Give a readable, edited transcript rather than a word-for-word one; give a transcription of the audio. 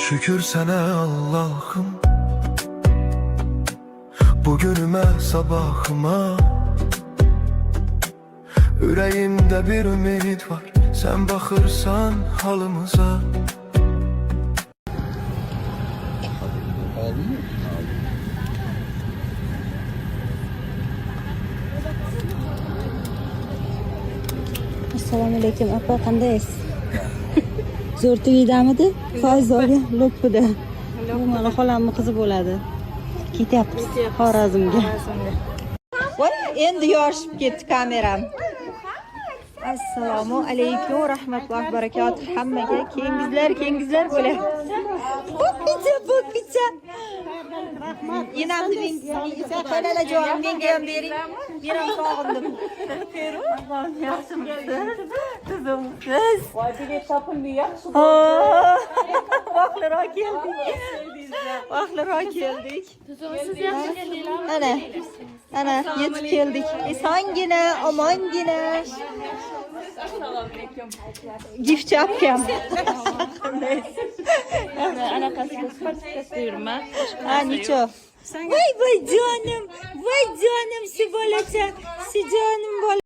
Şükür sana Allah'ım, bugünüme sabahıma. Yüreğimde bir ümit var, sen bakırsan halımıza. Assalomu alaykum apa, qandaysiz? Zo'r to'ydamidi? Foiz olgan lo'ppida. Bu mana xolamni qizi bo'ladi. Ketyapmiz Xorazmga. Voy, endi yorishib ketdi kameram. Assalomu alaykum rahmatullohi barakatuh. Hammaga kengizlar bo'ladi. Bo'ppicha. Rahmat. Enamni menga qalala jonim menga ham bering. Men ham sog'indim. Yaxshimisiz? Qizimsiz. Voy, bilet topildi, yaxshi bo'ldi. Vaqtliroq keldik. Siz yaxshi keldinglar. Ana yetib keldik. Esongina, omongina. Gifchi akam. Anaqasiga sifatida yurma. Ha, necha? Voy jonim, shu bolacha, shu jonim bola.